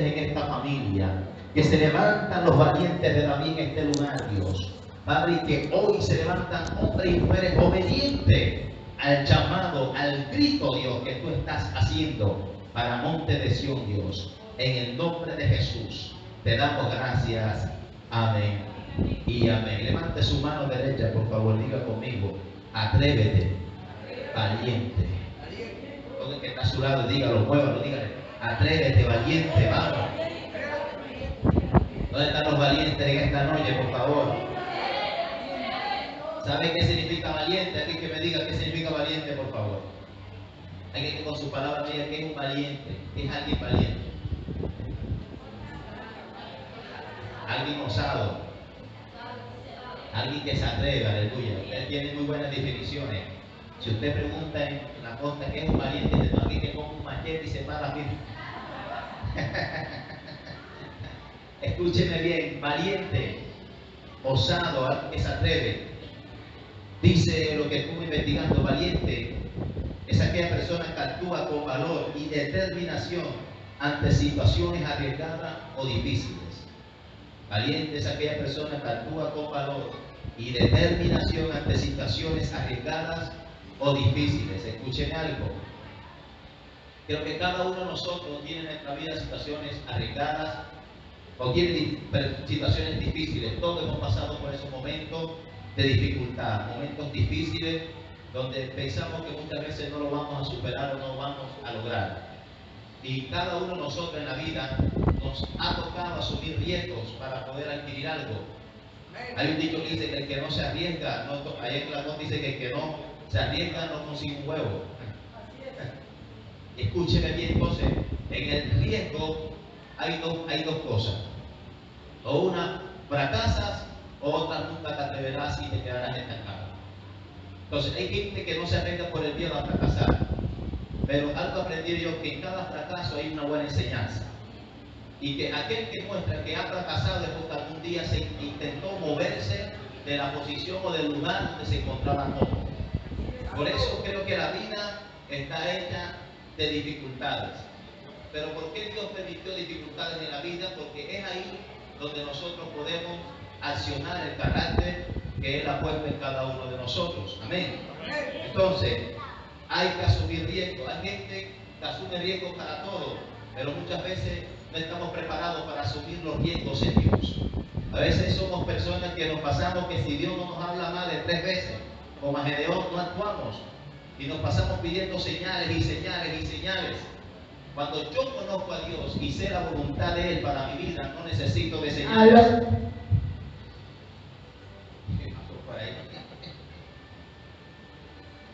en esta familia, que se levantan los valientes de David en este lugar, Dios. Padre, y que hoy se levantan hombres y mujeres obedientes al llamado, al grito, Dios, que tú estás haciendo para Monte de Sión, Dios. En el nombre de Jesús, te damos gracias. Amén y amén. Levante su mano derecha, por favor, diga conmigo: atrévete, valiente. Todo el que está a su lado, dígalo, muévalo, dígale: atrévete, valiente, vamos. ¿Dónde están los valientes en esta noche, por favor? ¿Sabe qué significa valiente? Alguien que me diga qué significa valiente, por favor. Alguien que con su palabra me diga que es un valiente, que es alguien valiente. Alguien osado. Alguien que se atreve, aleluya. Usted tiene muy buenas definiciones. Si usted pregunta en la costa qué es un valiente, es alguien que coge un machete y se para firme. Escúcheme bien: valiente, osado, alguien que se atreve. Dice lo que estuve investigando: valiente es aquella persona que actúa con valor y determinación ante situaciones arriesgadas o difíciles. Valiente es aquella persona que actúa con valor y determinación ante situaciones arriesgadas o difíciles. Escuchen algo. Creo que cada uno de nosotros tiene en nuestra vida situaciones arriesgadas o tiene situaciones difíciles. Todos hemos pasado por esos momentos de dificultad, momentos difíciles donde pensamos que muchas veces no lo vamos a superar o no lo vamos a lograr. Y cada uno de nosotros en la vida nos ha tocado asumir riesgos para poder adquirir algo. Hay un dicho que dice que el que no se arriesga, allá en Platón dice que el que no se arriesga no consigue un huevo. Escúcheme bien, entonces, en el riesgo hay dos cosas. O una, fracasas, o otra, nunca te atreverás y te quedarás estancado. Entonces, hay gente que no se arriesga por el miedo a fracasar. Pero algo aprendí yo, que en cada fracaso hay una buena enseñanza. Y que aquel que muestra que ha fracasado es porque algún día se intentó moverse de la posición o del lugar donde se encontraba cómodo. Por eso creo que la vida está hecha de dificultades. Pero ¿por qué Dios permitió dificultades en la vida? Porque es ahí donde nosotros podemos accionar el carácter que Él ha puesto en cada uno de nosotros. Amén. Entonces, hay que asumir riesgos. Hay gente que asume riesgos para todo, pero muchas veces no estamos preparados para asumir los riesgos en Dios. A veces somos personas que nos pasamos que si Dios no nos habla más de 3 veces, como a Gedeón, no actuamos. Y nos pasamos pidiendo señales y señales y señales. Cuando yo conozco a Dios y sé la voluntad de Él para mi vida, no necesito de señales.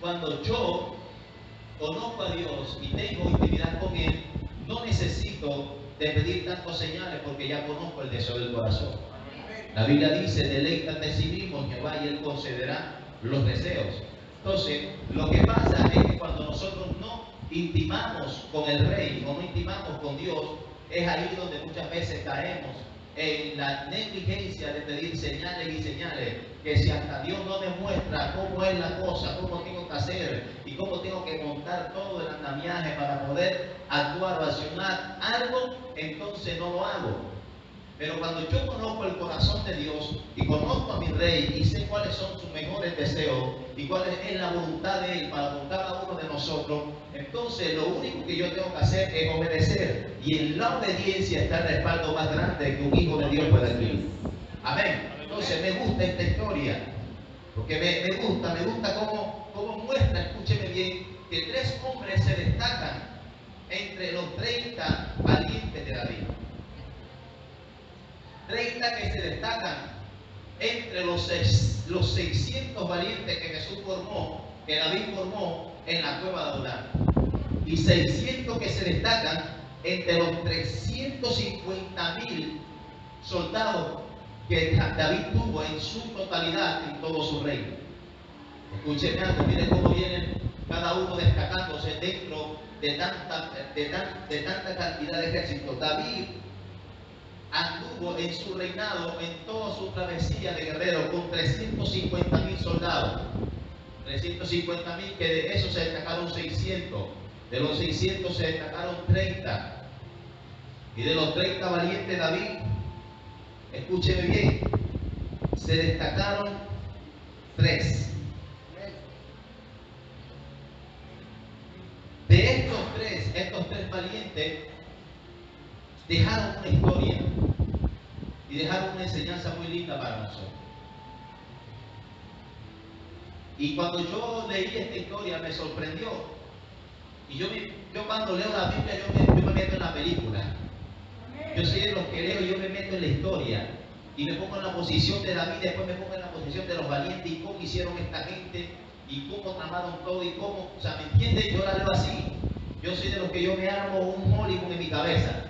Cuando yo conozco a Dios y tengo intimidad con Él, no necesito de pedir tantas señales porque ya conozco el deseo del corazón. La Biblia dice: deleítate en sí mismo en Jehová y Él concederá los deseos. Entonces, lo que pasa es que cuando nosotros no intimamos con el Rey o no intimamos con Dios, es ahí donde muchas veces caemos en la negligencia de pedir señales y señales, que si hasta Dios no me muestra cómo es la cosa, cómo tengo que hacer y cómo tengo que montar todo el andamiaje para poder actuar o accionar algo, entonces no lo hago. Pero cuando yo conozco el corazón de Dios y conozco a mi Rey y sé cuáles son sus mejores deseos y cuál es la voluntad de Él para con cada uno de nosotros, entonces lo único que yo tengo que hacer es obedecer. Y en la obediencia está el respaldo más grande que un hijo de Dios puede adquirir. Amén. Entonces me gusta esta historia, porque me gusta cómo muestra, escúcheme bien, que 3 hombres se destacan entre los 30 valientes de David. 30 que se destacan entre los 600 valientes que Jesús formó, que David formó en la cueva de Adulán. Y 600 que se destacan entre los 350,000 soldados que David tuvo en su totalidad en todo su reino. Escuchen algo, miren cómo vienen cada uno destacándose dentro de tanta cantidad de ejércitos. David anduvo en su reinado, en toda su travesía de guerrero, con 350,000 soldados. 350,000, que de esos se destacaron 600. De los 600 se destacaron 30. Y de los 30 valientes David, escúcheme bien, se destacaron 3. De estos tres valientes dejaron una historia y dejaron una enseñanza muy linda para nosotros. Y cuando yo leí esta historia me sorprendió. Y yo cuando leo la Biblia yo me meto en la película. Yo soy de los que leo y yo me meto en la historia. Y me pongo en la posición de David, después me pongo en la posición de los valientes y cómo hicieron esta gente y cómo tramaron todo y cómo, o sea, ¿me entiendes? Yo la leo así. Yo soy de los que yo me armo un Hollywood en mi cabeza,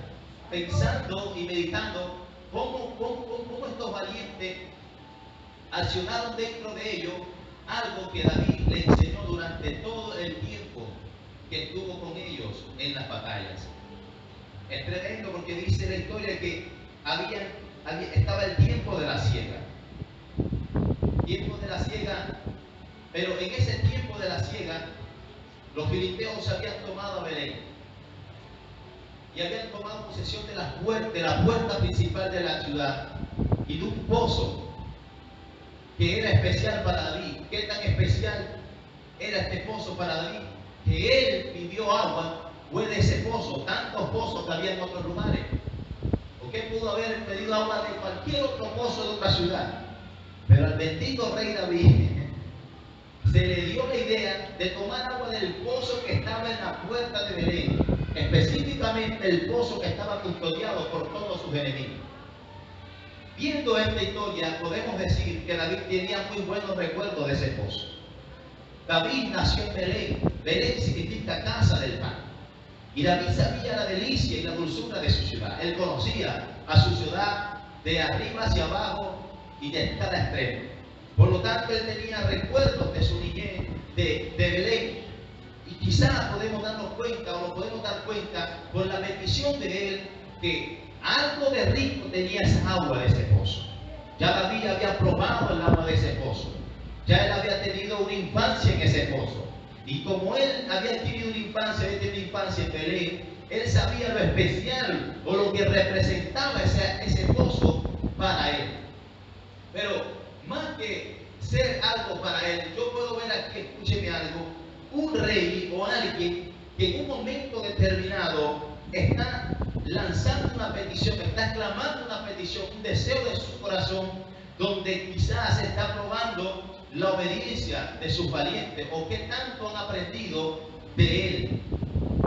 pensando y meditando cómo estos valientes accionaron dentro de ellos algo que David le enseñó durante todo el tiempo que estuvo con ellos en las batallas. Es tremendo porque dice la historia que estaba el tiempo de la siega. Tiempo de la siega, pero en ese tiempo de la siega, los filisteos habían tomado a Belén y habían tomado posesión de la puerta principal de la ciudad y de un pozo que era especial para David. ¿Qué tan especial era este pozo para David? Que él pidió agua, fue de ese pozo, tantos pozos que había en otros lugares. Porque pudo haber pedido agua de cualquier otro pozo de otra ciudad. Pero al bendito rey David se le dio la idea de tomar agua del pozo que estaba en la puerta de Belén, específicamente el pozo que estaba custodiado por todos sus enemigos. Viendo esta historia, podemos decir que David tenía muy buenos recuerdos de ese pozo. David nació en Belén. Belén significa casa del pan. Y David sabía la delicia y la dulzura de su ciudad. Él conocía a su ciudad de arriba hacia abajo y de cada extremo. Por lo tanto, él tenía recuerdos de su niñez de Belén. Y quizás podemos darnos cuenta, o lo podemos dar cuenta, por la bendición de él, que algo de rico tenía esa agua de ese pozo. Ya David había probado el agua de ese pozo. Ya él había tenido una infancia en ese pozo. Y como él había tenido una infancia en Belén, él sabía lo especial o lo que representaba ese pozo para él. Pero más que ser algo para él, yo puedo ver aquí, escúcheme algo, un rey o alguien que en un momento determinado está lanzando una petición, está clamando una petición, un deseo de su corazón, donde quizás está probando la obediencia de sus valientes o qué tanto han aprendido de él.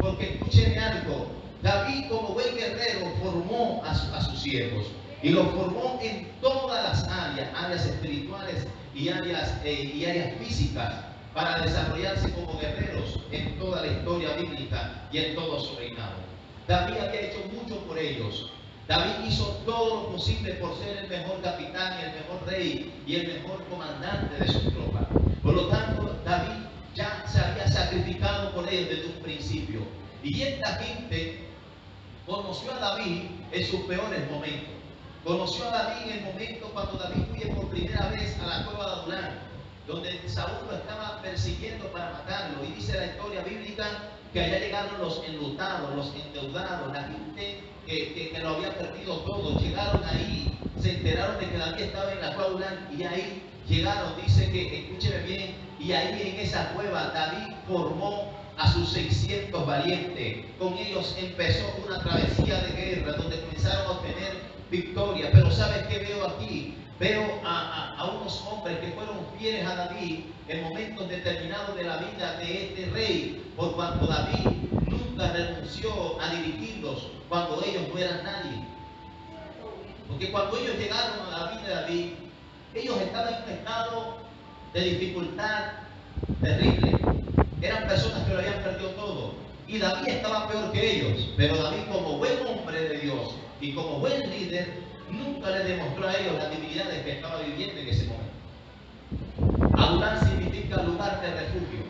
Porque escúcheme algo, David como buen guerrero formó a sus siervos y los formó en todas las áreas espirituales y áreas físicas, para desarrollarse como guerreros en toda la historia bíblica y en todo su reinado. David había hecho mucho por ellos. David hizo todo lo posible por ser el mejor capitán y el mejor rey y el mejor comandante de su tropa. Por lo tanto, David ya se había sacrificado por ellos desde un principio. Y esta gente conoció a David en sus peores momentos. Conoció a David en el momento cuando David huye por primera vez a la cueva de Adulán, donde Saúl lo estaba persiguiendo para matarlo. Y dice la historia bíblica que allá llegaron los enlutados, los endeudados, la gente que lo había perdido todo. Llegaron ahí, se enteraron de que David estaba en la cueva de Adulán y ahí llegaron, dice que, escúcheme bien, y ahí en esa cueva David formó a sus 600 valientes. Con ellos empezó una travesía de guerra donde comenzaron a obtener victoria. Pero ¿sabes qué veo aquí? Veo a unos hombres que fueron fieles a David en momentos determinados de la vida de este rey, por cuanto David nunca renunció a dirigirlos cuando ellos no eran nadie. Porque cuando ellos llegaron a la vida de David, ellos estaban en un estado de dificultad terrible. Eran personas que lo habían perdido todo. Y David estaba peor que ellos. Pero David, como buen hombre de Dios y como buen líder, nunca le demostró a ellos las debilidades que estaba viviendo en ese momento. Adulán significa lugar de refugio.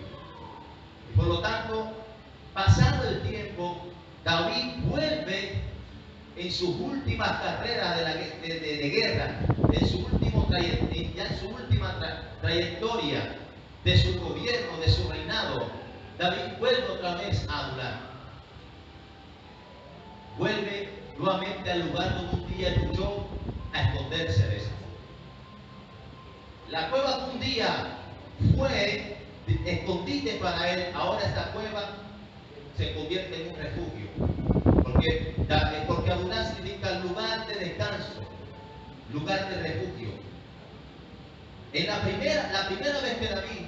Y por lo tanto, pasado el tiempo, David vuelve en sus últimas carreras de guerra, en su última trayectoria de su gobierno, de su reinado. David vuelve otra vez a Adulán. Vuelve nuevamente al lugar donde un día luchó a esconderse de esa cueva. La cueva que un día fue escondite para él, ahora esta cueva se convierte en un refugio. Porque Adulá significa lugar de descanso, lugar de refugio. La primera vez que David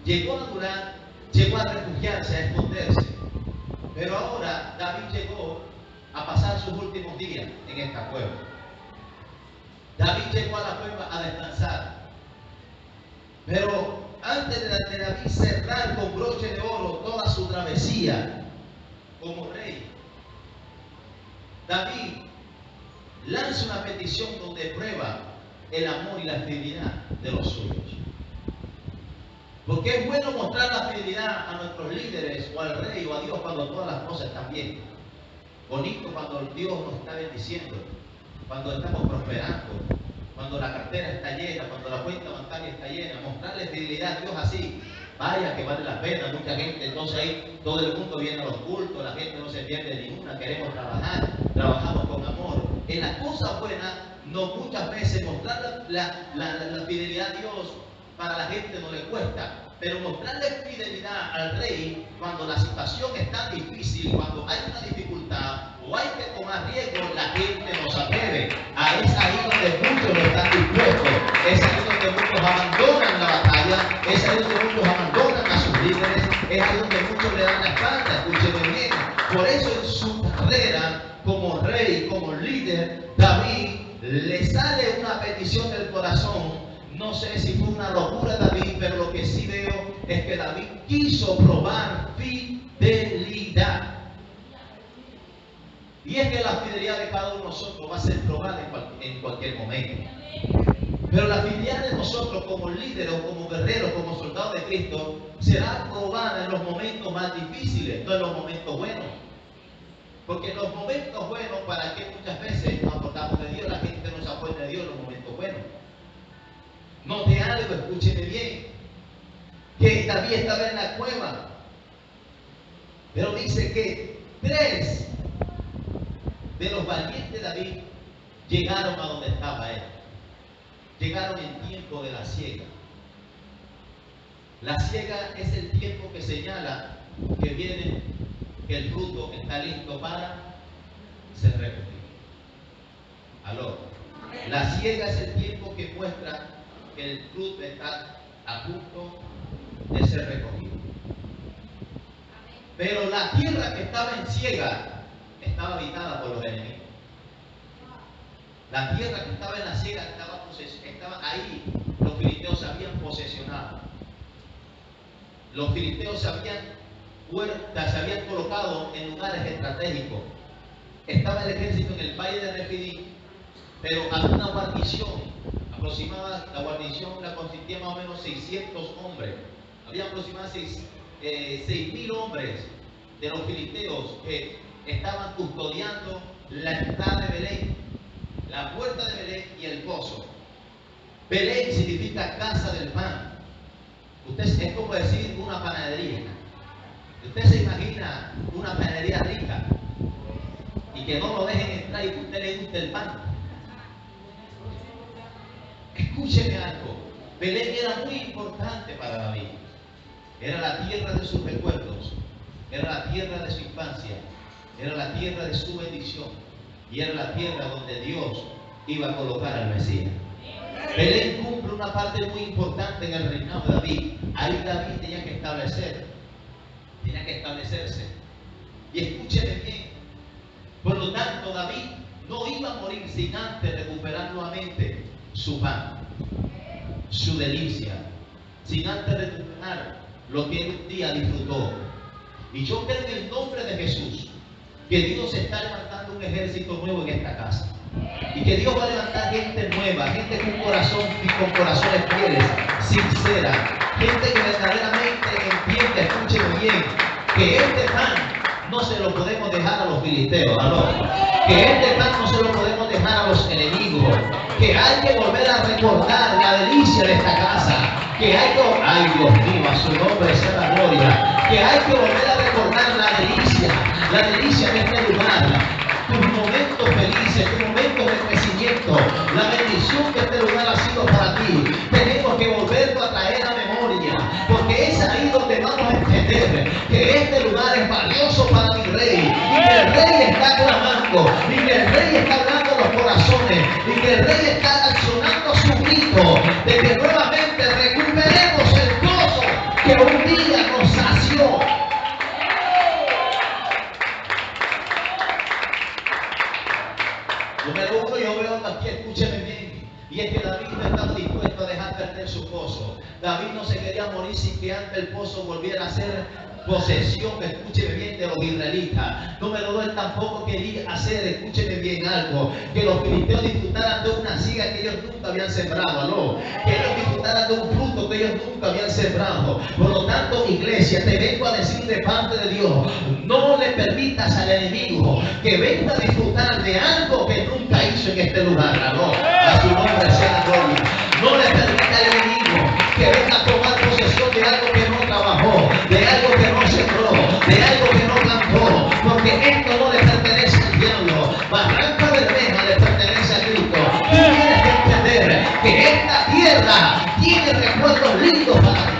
llegó a Adulá, llegó a refugiarse, a esconderse. Pero ahora David llegó a pasar sus últimos días en esta cueva. David llegó a la cueva a descansar. Pero antes de David cerrar con broche de oro toda su travesía como rey, David lanza una petición donde prueba el amor y la fidelidad de los suyos. Porque es bueno mostrar la fidelidad a nuestros líderes o al rey o a Dios cuando todas las cosas están bien. Bonito cuando Dios nos está bendiciendo, cuando estamos prosperando, cuando la cartera está llena, cuando la cuenta bancaria está llena. Mostrarle fidelidad a Dios así, vaya que vale la pena. Mucha gente, entonces ahí todo el mundo viene a los cultos, la gente no se pierde ninguna, queremos trabajar, trabajamos con amor. En las cosas buenas, no muchas veces mostrar la fidelidad a Dios para la gente no le cuesta, pero mostrarle fidelidad al rey cuando la situación es tan difícil, cuando hay una dificultad o hay que tomar riesgos, la gente no se atreve. Es ahí donde muchos no están dispuestos, es ahí donde muchos abandonan la batalla, es ahí donde muchos abandonan a sus líderes, es ahí donde muchos le dan la espalda. Escúchenme bien. Por eso en su carrera como rey, como líder, David le sale una petición del corazón. No sé si fue una locura de David, pero lo que sí veo es que David quiso probar fidelidad. Y es que la fidelidad de cada uno de nosotros va a ser probada en cualquier momento. Pero la fidelidad de nosotros como líderes, como guerreros, como soldados de Cristo, será probada en los momentos más difíciles, no en los momentos buenos. Porque en los momentos buenos, ¿para qué muchas veces nos acordamos de Dios? La gente no se acuerda de Dios en los momentos buenos. Note algo, escúcheme bien, que David estaba en la cueva, pero dice que 3 de los valientes de David llegaron a donde estaba él. Llegaron en tiempo de la siega. La siega es el tiempo que señala que viene, que el fruto está listo para ser recogido. ¿Aló? La siega es el tiempo que muestra que el fruto está a punto de ser recogido. Pero la tierra que estaba en siega estaba habitada por los enemigos. La tierra que estaba en la siega estaba ahí. Los filisteos se habían posesionado. Los filisteos se habían colocado en lugares estratégicos. Estaba el ejército en el valle de Refidim, pero había una guarnición aproximada. La guarnición la consistía más o menos 600 hombres. Había aproximadamente 6.000 hombres de los filisteos que estaban custodiando la entrada de Belén, la puerta de Belén y el pozo. Belén significa casa del pan. Es como decir una panadería. Usted se imagina una panadería rica y que no lo dejen entrar y que usted le guste el pan. Escúcheme algo. Belén era muy importante para David. Era la tierra de sus recuerdos, era la tierra de su infancia, era la tierra de su bendición y era la tierra donde Dios iba a colocar al Mesías. Belén cumple una parte muy importante en el reinado de David. Ahí David tenía que establecerse. Y escúcheme bien. Por lo tanto, David no iba a morir sin antes recuperar nuevamente su pan, su delicia, sin antes recuperar lo que él un día disfrutó. Y yo creo en el nombre de Jesús que Dios está levantando un ejército nuevo en esta casa. Y que Dios va a levantar gente nueva, gente con corazón y con corazones fieles, sincera, gente que verdaderamente entiende, escúcheme bien, que este pan no se lo podemos dejar a los filisteos, que este pan no se lo podemos dejar a los enemigos, que hay que volver a recordar la delicia de esta casa, que hay que, ay Dios mío, a su nombre sea la gloria, que hay que volver a recordar la delicia de este lugar. tus momentos felices, tus momentos de crecimiento, la bendición que este lugar ha sido para ti. Tenemos que volverlo a traer a memoria, porque es ahí donde vamos a entender que este lugar es valioso para mi rey, y que el rey está clamando, y que el rey está hablando a los corazones, y que el rey está accionando su grito de que nuevamente recuperemos el gozo que un día nos sació. Número uno, yo veo aquí, escúcheme bien, y es que David no estaba dispuesto a dejar perder su pozo. David no se quería morir sin que antes el pozo volviera a ser posesión, escúcheme bien, de los israelitas. Número dos, él tampoco quería hacer, escúcheme bien algo, que los filisteos disfrutaran de una siga que ellos nunca habían sembrado, no, que ellos disfrutaran de un fruto que ellos nunca habían sembrado. Por lo tanto, iglesia, te vengo a decir de parte de Dios, no le permitas al enemigo que venga a disfrutar de algo que nunca hizo en este lugar, no, a su nombre sea la gloria. No le permita al enemigo que venga a tomar posesión de algo que no trabajó, de algo que no sembró, de algo que no plantó, porque esto no le pertenece al diablo. Barranca Bermeja le pertenece a Cristo. Tú tienes que entender que esta tierra tiene recuerdos lindos para ti.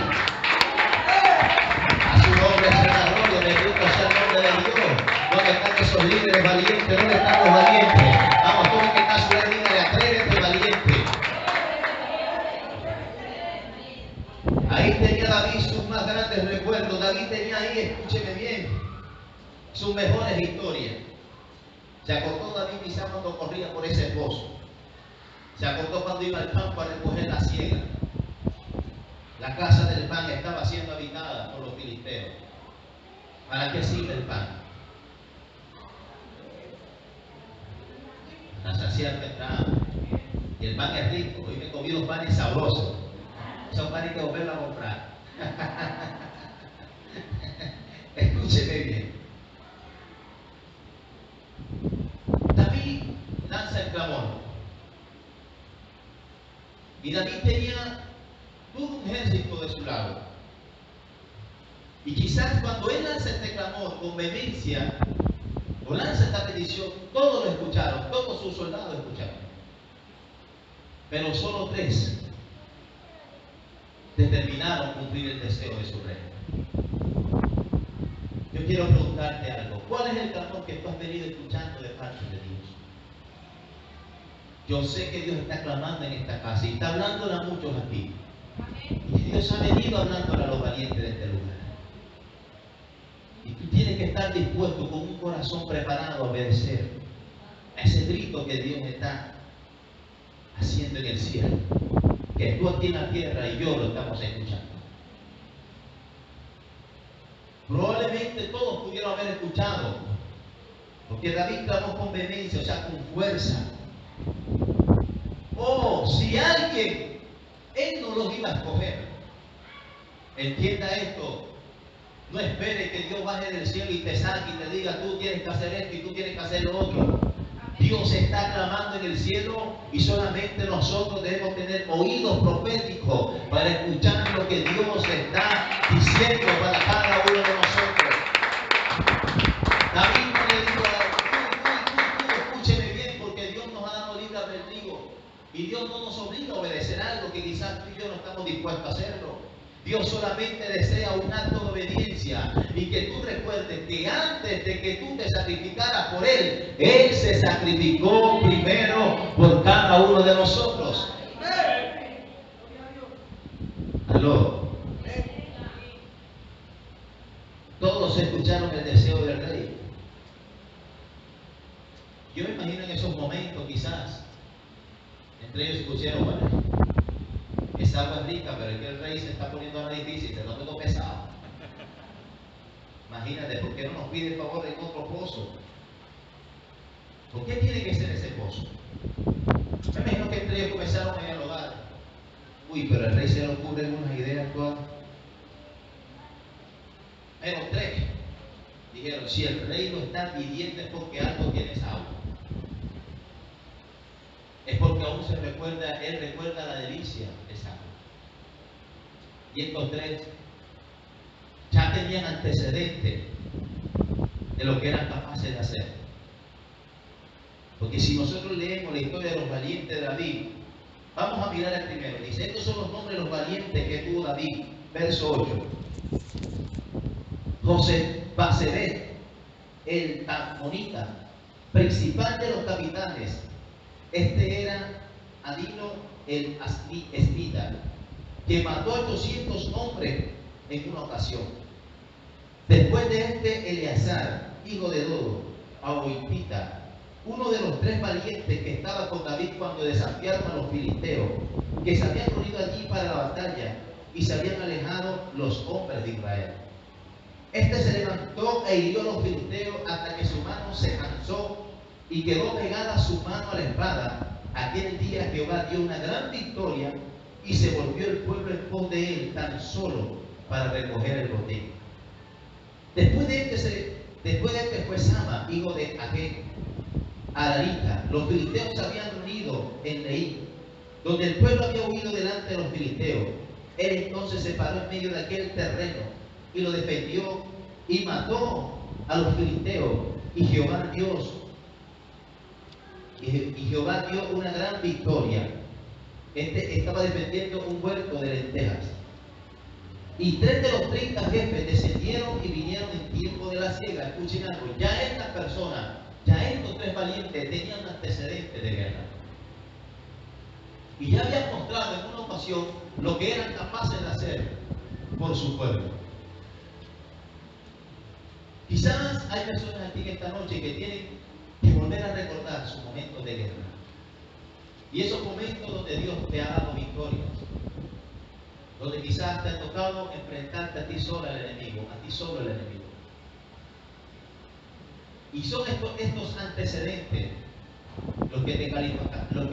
A su nombre sea la gloria, bendito sea el nombre de Dios. ¿Dónde están esos líderes valientes? ¿Dónde están los valientes? Vamos, tú que estás su líder, atrévete, valiente. Ahí tenía David sus más grandes recuerdos. David tenía ahí, escúcheme bien, sus mejores historias. Se acordó David quizá cuando corría por ese pozo. Se acordó cuando iba al campo a recoger la siega. La casa del pan estaba siendo habitada por los filisteos. ¿Para qué sirve el pan? Para saciar nuestra hambre. Y el pan es rico. Hoy me comí los panes sabrosos. Son panes que volverlo a comprar. Escúcheme bien. David lanza el clamor. Y David tenía todo un ejército de su lado. Y quizás cuando él lanza este clamor con vehemencia, o lanza esta petición, todos lo escucharon, todos sus soldados escucharon. Pero solo 3 determinaron cumplir el deseo de su rey. Yo quiero preguntarte algo. ¿Cuál es el clamor que tú has venido escuchando de parte de Dios? Yo sé que Dios está clamando en esta casa y está hablándole a muchos aquí. Y Dios ha venido hablándole a los valientes de este lugar. Y tú tienes que estar dispuesto con un corazón preparado a obedecer a ese grito que Dios está haciendo en el cielo. Que tú aquí en la tierra y yo lo estamos escuchando. Probablemente todos pudieron haber escuchado, porque David clamó con vehemencia, o sea, con fuerza. Oh, si alguien, él no los iba a escoger. Entienda esto. No espere que Dios baje del cielo y te saque y te diga, tú tienes que hacer esto y tú tienes que hacer lo otro. Dios está clamando en el cielo y solamente nosotros debemos tener oídos proféticos para escuchar lo que Dios está diciendo para cada uno de nosotros. David no le dijo, tú, escúcheme bien, porque Dios nos ha dado libre albedrío y Dios no nos obliga a obedecer algo que quizás tú y yo no estamos dispuestos a hacerlo. Dios solamente desea un acto de obediencia y que tú recuerdes que antes de que tú te sacrificaras por Él, Él se sacrificó primero por cada uno de nosotros. Aló. Todos escucharon el deseo del rey. Yo me imagino en esos momentos quizás, entre ellos escucharon, bueno, esa agua es rica, pero es que el rey se está poniendo ahora difícil, se lo tengo pesado. Imagínate, ¿por qué no nos pide el favor de otro pozo? ¿Por qué tiene que ser ese pozo? Me imagino que entre ellos comenzaron a dialogar. Uy, pero al rey se le ocurren unas ideas todas. Pero 3 dijeron, si el rey lo está pidiendo es porque algo tiene esa agua. Es porque aún se recuerda, él recuerda la delicia de esa agua. Y estos 3 ya tenían antecedentes de lo que eran capaces de hacer. Porque si nosotros leemos la historia de los valientes de David, vamos a mirar el primero. Dice, estos son los nombres de los valientes que tuvo David. Verso 8. José Basebet, el Tamonita, principal de los capitanes. Este era Adino el Esmita, que mató a 800 hombres en una ocasión. Después de este, Eleazar, hijo de Dodo, Ahoitita, uno de los 3 valientes que estaba con David cuando desafiaron a los filisteos, que se habían reunido allí para la batalla y se habían alejado los hombres de Israel. Este se levantó e hirió a los filisteos hasta que su mano se cansó y quedó pegada su mano a la espada. Aquel día Jehová dio una gran victoria y se volvió el pueblo en pos de él tan solo para recoger el botín. Después de este fue Sama, hijo de Agé, Ararita. Los filisteos se habían reunido en Leí, donde el pueblo había huido delante de los filisteos. Él entonces se paró en medio de aquel terreno y lo defendió y mató a los filisteos. Y Jehová dio una gran victoria. Este estaba defendiendo un huerto de lentejas. Y 3 de los 30 jefes descendieron y vinieron en tiempo de la siega. Escuchen algo, ya estas personas, ya estos 3 valientes tenían antecedentes de guerra. Y ya habían mostrado en una ocasión lo que eran capaces de hacer por su pueblo. Quizás hay personas aquí esta noche que tienen que volver a recordar sus momentos de guerra. Y esos momentos donde Dios te ha dado victorias. Donde quizás te ha tocado enfrentarte a ti solo al enemigo, a ti solo al enemigo. Y son estos antecedentes los que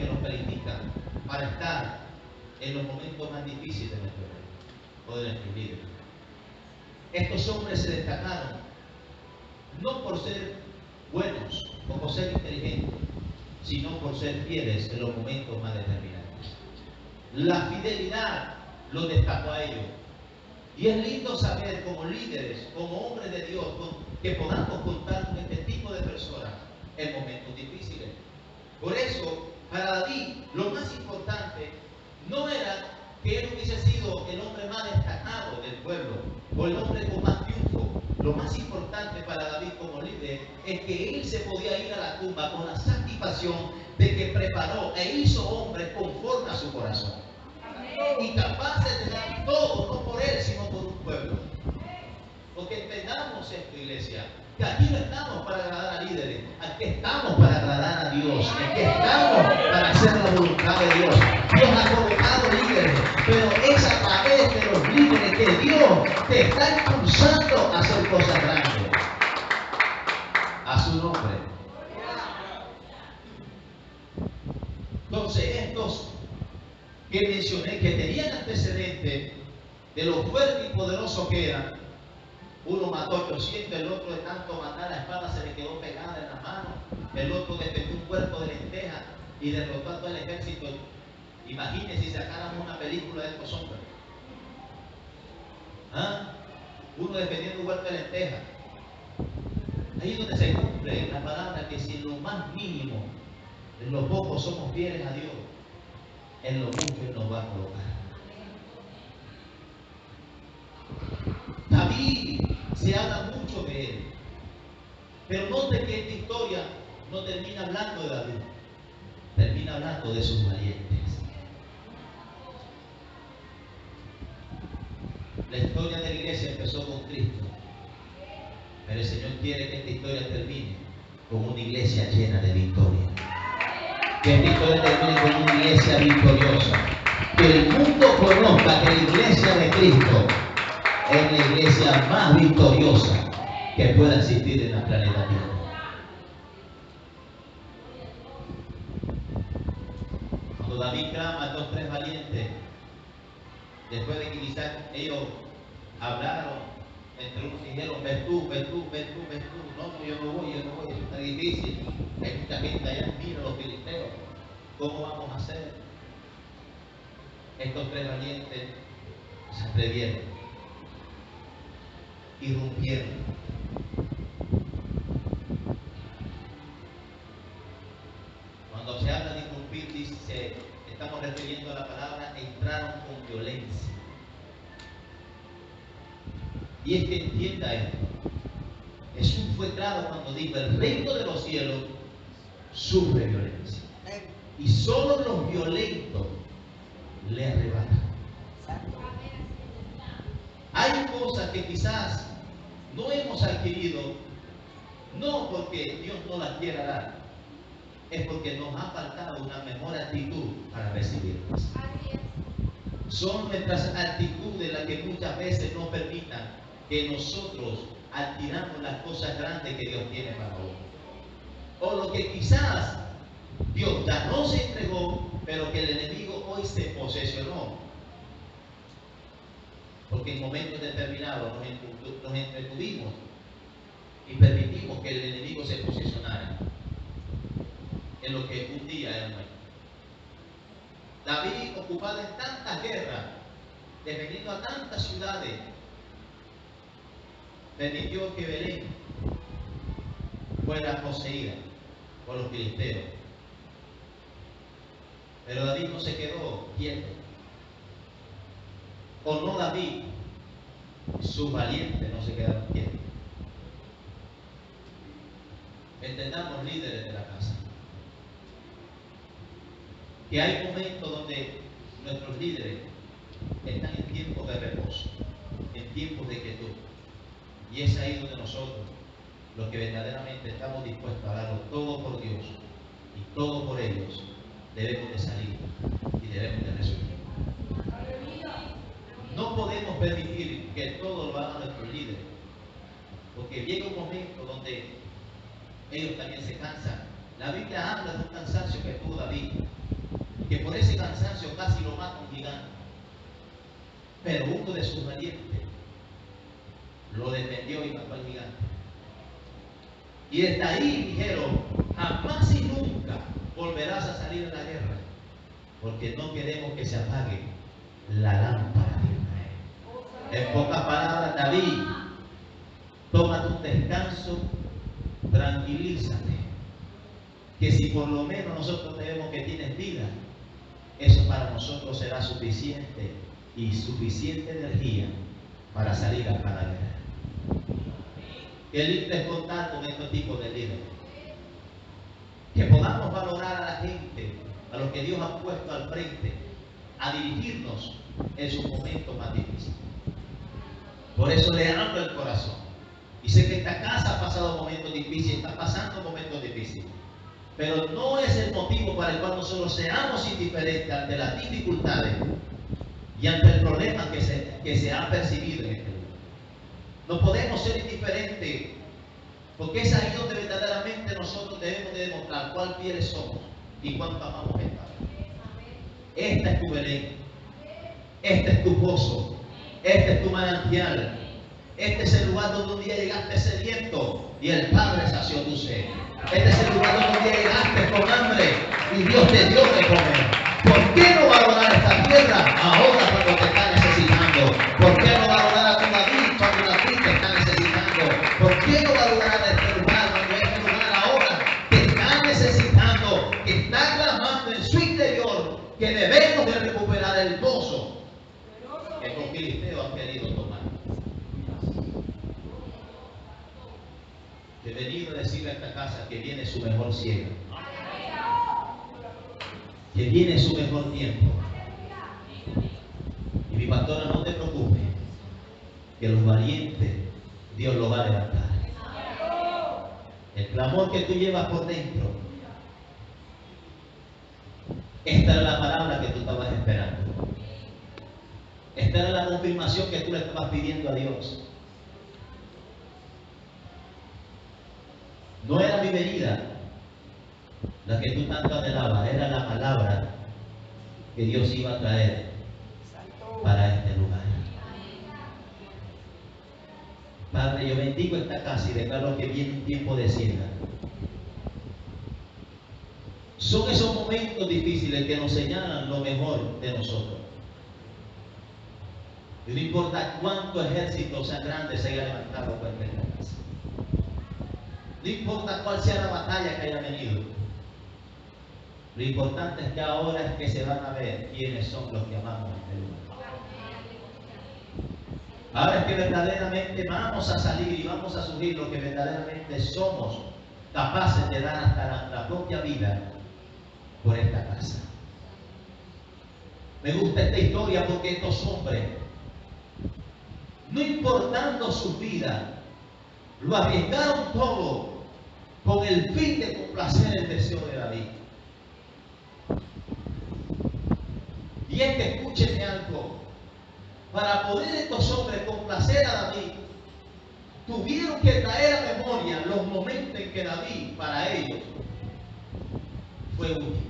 nos califican para estar en los momentos más difíciles de nuestra vida o de nuestra vida. Estos hombres se destacaron no por ser buenos o por ser inteligentes, sino por ser fieles en los momentos más determinantes. La fidelidad los destacó a ellos. Y es lindo saber como líderes, como hombres de Dios, que podamos contar con este tipo de personas en momentos difíciles. Por eso, para David, lo más importante no era que él hubiese sido el hombre más destacado del pueblo o el hombre con más triunfo. Lo más importante para David como líder es que él se podía ir a la tumba con la satisfacción de que preparó e hizo hombres conforme a su corazón. Y capaces de dar todo, no por él, sino por un pueblo. Porque entendamos esto, iglesia, que aquí no estamos para agradar a líderes, aquí estamos para agradar a Dios, aquí estamos para hacer la voluntad de Dios. Dios ha colocado líderes, pero es a través de los líderes que Dios te está impulsando a hacer cosas grandes. A su nombre. Entonces, estos que mencioné, que tenían antecedentes de lo fuerte y poderoso que eran, uno mató 800, el otro de tanto matar la espada se le quedó pegada en la mano, el otro defendió un cuerpo de lentejas y derrotó a todo el ejército. Imagínense si sacáramos una película de estos hombres. Uno defendiendo un huerto de lentejas. Ahí es donde se cumple la palabra que si en lo más mínimo, en lo poco somos fieles a Dios, en lo mucho Él nos va a colocar. David, se habla mucho de él, pero note que esta historia no termina hablando de David, termina hablando de sus valientes. La historia de la iglesia empezó con Cristo, pero el Señor quiere que esta historia termine con una iglesia llena de victoria. Que esta historia termine con una iglesia victoriosa. Que el mundo conozca que la iglesia de Cristo es la iglesia más victoriosa que pueda existir en la planeta Tierra. Cuando David clama a estos 3 valientes, después de que quizás ellos hablaron entre unos y dijeron, ven tú, no, yo no voy, eso está difícil, hay mucha gente allá, mira los filisteos, ¿cómo vamos a hacer? Estos 3 valientes se atrevieron, irrumpieron. se habla de irrumpir, dice, estamos refiriendo a la palabra entraron con violencia. Y es que entienda esto. Jesús fue claro cuando dijo, el reino de los cielos sufre violencia. Y solo los violentos le arrebatan. Hay cosas que quizás no hemos adquirido, no porque Dios no las quiera dar, es porque nos ha faltado una mejor actitud para recibirlas. Son nuestras actitudes las que muchas veces no permitan que nosotros adquiramos las cosas grandes que Dios tiene para nosotros. O lo que quizás Dios ya no se entregó, pero que el enemigo hoy se posesionó. Porque en momentos determinados nos entretuvimos y permitimos que el enemigo se posesionara en lo que un día era nuestro. David, ocupado en tantas guerras, defendiendo a tantas ciudades, permitió que Belén fuera poseída por los filisteos. Pero David no se quedó quieto. O no David, sus valientes no se quedaron quietos. Entendamos, líderes de la casa, que hay momentos donde nuestros líderes están en tiempos de reposo, en tiempos de quietud. Y es ahí donde nosotros, los que verdaderamente estamos dispuestos a darlo todo por Dios y todo por ellos, debemos de salir y debemos de resolver. No podemos permitir que todo lo hagan nuestros líderes, porque llega un momento donde ellos también se cansan. La Biblia habla de un cansancio que tuvo David, que por ese cansancio casi lo mata un gigante. Pero uno de sus valientes lo defendió y mató al gigante. Y desde ahí dijeron, jamás y nunca volverás a salir en la guerra, porque no queremos que se apague la lámpara de Israel. En pocas palabras, David, tómate un descanso, tranquilízate, que si por lo menos nosotros vemos que tienes vida, eso para nosotros será suficiente y suficiente energía para salir a la guerra. Qué lindo es contar con estos tipos de líderes, que podamos valorar a la gente, a los que Dios ha puesto al frente, a dirigirnos en sus momentos más difíciles. Por eso le abro el corazón. Y sé que esta casa ha pasado momentos difíciles, está pasando momentos difíciles. Pero no es el motivo para el cual nosotros seamos indiferentes ante las dificultades y ante el problema que se ha percibido en este lugar. No podemos ser indiferentes, porque es ahí donde verdaderamente nosotros debemos de demostrar cuál fieles somos y cuánto amamos esta. Esta es tu Belén, este es tu pozo, este es tu manantial, este es el lugar donde un día llegaste sediento y el Padre sació tu sed. Este es el lugar donde un día llegaste con hambre y Dios te dio de comer. ¿Por qué no valorar esta tierra ahora cuando te está necesitando? ¿Por qué no valorar a tu David cuando David te está necesitando? ¿Por qué no valorar a este lugar cuando este lugar ahora te está necesitando, que está clamando en su interior, que debemos de recuperar el gozo que los filisteos han querido tomar? He venido a decirle a esta casa que viene su mejor ciega, que viene su mejor tiempo. Y mi pastora, no te preocupes, que los valientes Dios los va a levantar. El clamor que tú llevas por dentro, esta era la palabra que tú estabas esperando. Esta era la confirmación que tú le estabas pidiendo a Dios. No era mi venida la que tú tanto anhelabas, era la palabra que Dios iba a traer para este lugar. Padre, yo bendigo esta casa y declaro que viene un tiempo de siega. Son esos momentos difíciles que nos señalan lo mejor de nosotros. Y no importa cuánto ejército sea grande se haya levantado contra esta casa. No importa cuál sea la batalla que haya venido. Lo importante es que ahora es que se van a ver quiénes son los que amamos este lugar. Ahora es que verdaderamente vamos a salir y vamos a subir lo que verdaderamente somos capaces de dar hasta la propia vida por esta casa. Me gusta esta historia porque estos hombres, no importando su vida, lo arriesgaron todo con el fin de complacer el deseo de David. Y es que escúchenme algo, para poder estos hombres complacer a David, tuvieron que traer a memoria los momentos en que David, para ellos, fue útil.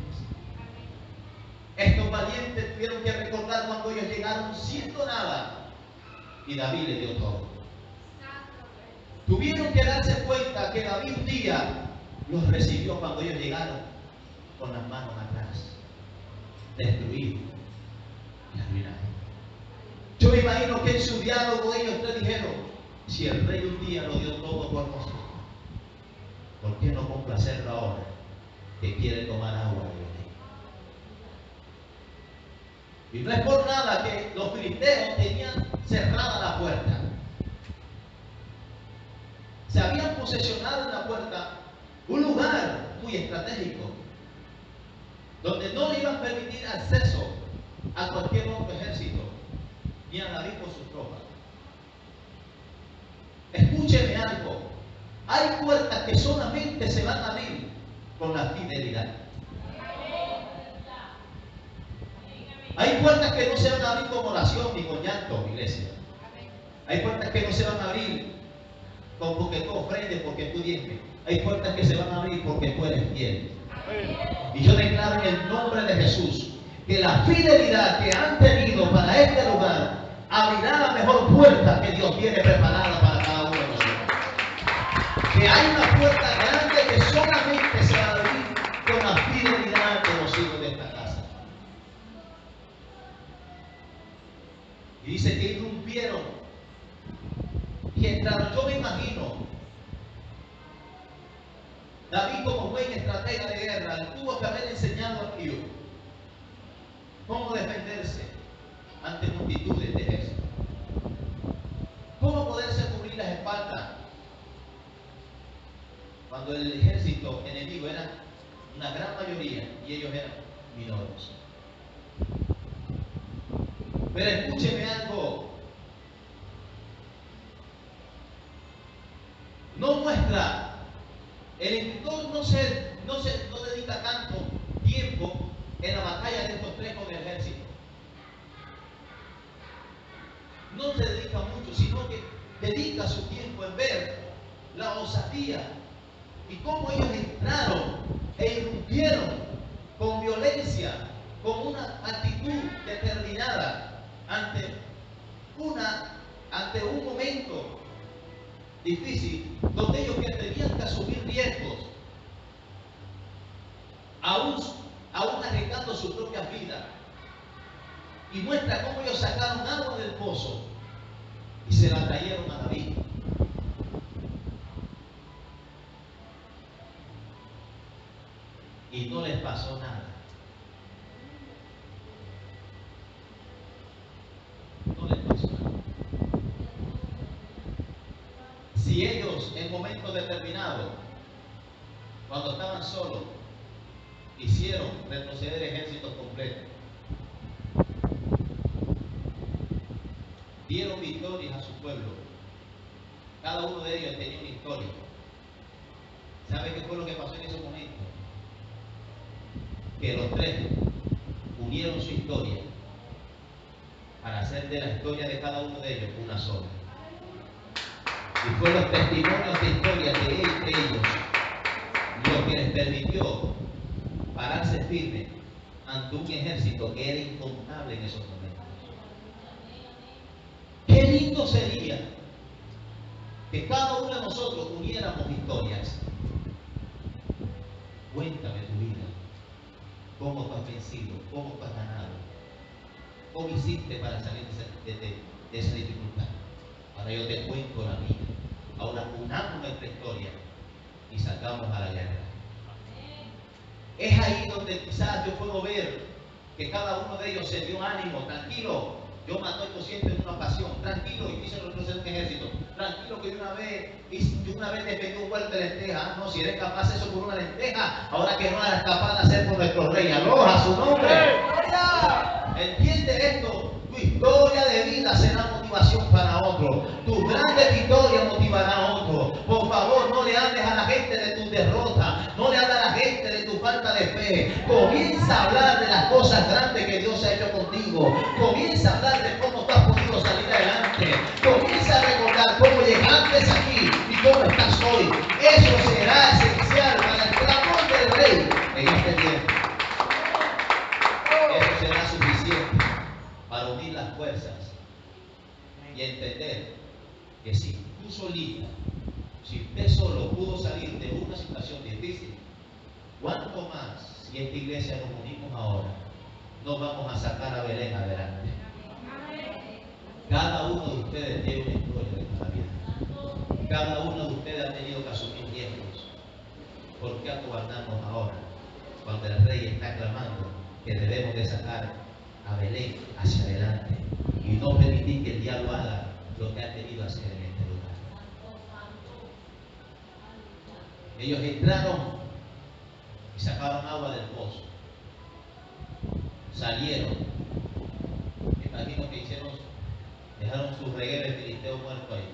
Estos valientes tuvieron que recordar cuando ellos llegaron siendo nada y David le dio todo. Tuvieron que darse cuenta que David un día los recibió cuando ellos llegaron con las manos atrás, destruidos y arruinados. Yo me imagino que en su diálogo ellos te dijeron: si el rey un día lo dio todo por nosotros, ¿por qué no complacerlo ahora que quiere tomar agua de él? Y no es por nada que los filisteos tenían cerrada la puerta. Se habían posesionado en la puerta un lugar muy estratégico, donde no le iban a permitir acceso a cualquier otro ejército, ni a David con sus tropas. Escúcheme algo, hay puertas que solamente se van a abrir con la fidelidad. Hay puertas que no se van a abrir con oración ni con llanto, iglesia. Hay puertas que no se van a abrir con porque tú ofrendes, porque tú diezmes. Hay puertas que se van a abrir porque tú eres fiel. Y yo declaro en el nombre de Jesús que la fidelidad que han tenido para este lugar abrirá la mejor puerta que Dios tiene preparada para cada uno de nosotros. Que hay una puerta grande que solamente se va a abrir con la fidelidad de los hijos de esta casa. Y dice que irrumpieron y entraron. Yo me imagino, David como buen estratega de guerra tuvo que haber enseñado a Dios cómo defenderse ante multitudes de ejércitos, cómo poderse cubrir las espaldas cuando el ejército enemigo era una gran mayoría y ellos eran menores. Pero escúcheme algo, no muestra, el escritor no dedica tanto tiempo en la batalla de estos tres con el ejército. No se dedica mucho, sino que dedica su tiempo en ver la osadía y cómo ellos entraron e irrumpieron con violencia, con una actitud determinada ante un momento difícil, donde ellos que tenían que asumir riesgos, aún arriesgando su propia vida. Y muestra cómo ellos sacaron agua del pozo y se la trajeron a David. Y no les pasó nada. No les pasó nada. Si ellos en momentos determinados, cuando estaban solos, hicieron retroceder ejércitos completos, dieron victorias a su pueblo, cada uno de ellos tenía una historia. ¿Sabe qué fue lo que pasó en ese momento? Que los tres unieron su historia para hacer de la historia de cada uno de ellos una sola. Y fue los testimonios de historia de ellos lo que les permitió pararse firme ante un ejército que era incontable en esos momentos. Qué lindo sería que cada uno de nosotros uniéramos historias. Cuéntame tu vida, cómo tú has vencido, cómo tú has ganado, cómo hiciste para salir de esa dificultad. Ahora yo te cuento la mía. Ahora unamos nuestra historia y salgamos a la guerra. Es ahí donde quizás yo puedo ver que cada uno de ellos se dio ánimo. Tranquilo, yo maté 200 en una ocasión. Tranquilo, y hice retroceder un ejército. Tranquilo, que yo una vez defendí un huerto de lenteja. No, si eres capaz de eso por una lenteja, ahora que no eres capaz de hacer por nuestro rey. Aloja su nombre. ¿Entiende esto? Tu historia de vida será motivación para otro. Tu grande victoria motivará a otro. Por favor, no le hables a la gente de tu derrota. No le hables a la gente de tu falta de fe. Comienza a hablar de las cosas grandes que Dios ha hecho contigo. Comienza a hablar de cómo tú has podido salir adelante. Comienza a recordar cómo llegaste aquí y cómo estás hoy. Eso será esencial para el clamor del rey en este tiempo. Eso será suficiente para unir las fuerzas y entender que si tú solita, si usted solo pudo salir de una situación difícil, ¿cuánto más si esta iglesia nos unimos ahora? Nos vamos a sacar a Belén adelante. Cada uno de ustedes tiene una historia de esta vida. Cada uno de ustedes ha tenido que asumir riesgos. ¿Por qué acobardarnos ahora cuando el rey está clamando que debemos de sacar a Belén hacia adelante y no permitir que el diablo haga lo que ha querido hacer en este lugar? Ellos entraron y sacaron agua del pozo, salieron, me imagino que dejaron su reguero de filisteo muerto ahí.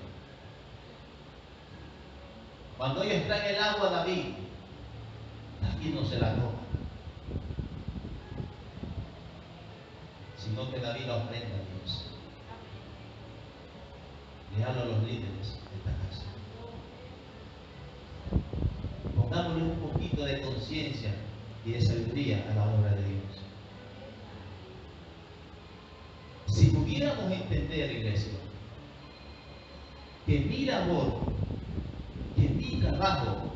Cuando ellos traen el agua a David no se la toma, sino que David la ofrenda a Dios. Le hablo a los líderes de esta casa. Pongámosle un poquito de conciencia y de sabiduría a la obra de Dios. Si pudiéramos entender, iglesia, que mi labor, que mi trabajo,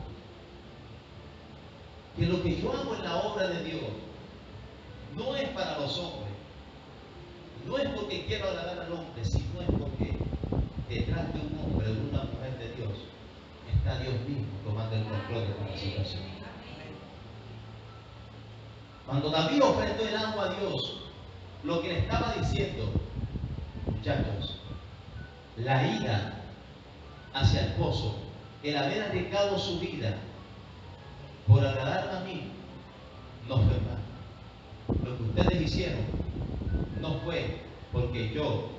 que lo que yo hago en la obra de Dios no es para los hombres, no es porque quiero agradar al hombre, sino es porque detrás de un hombre o de una mujer de Dios está Dios mismo tomando el control de la situación. Cuando David ofreció el agua a Dios, lo que le estaba diciendo, muchachos, la ida hacia el pozo, el haber arriesgado su vida por agradarme a mí, no fue mal. Lo que ustedes hicieron no fue porque yo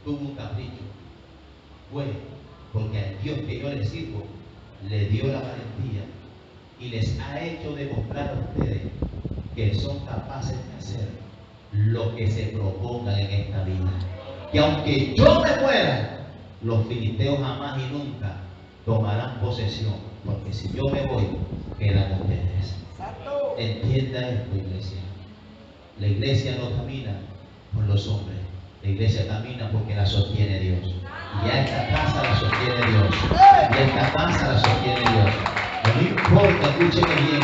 tuve un capricho, fue porque al Dios que yo les sirvo le dio la valentía y les ha hecho demostrar a ustedes que son capaces de hacer lo que se propongan en esta vida. Que aunque yo me muera, los filisteos jamás y nunca tomarán posesión, porque si yo me voy, quedan ustedes. Entienda esto, iglesia. La iglesia no camina por los hombres, la iglesia camina porque la sostiene Dios. Y a esta casa la sostiene Dios. Y a esta casa la sostiene Dios. No importa, escúcheme bien,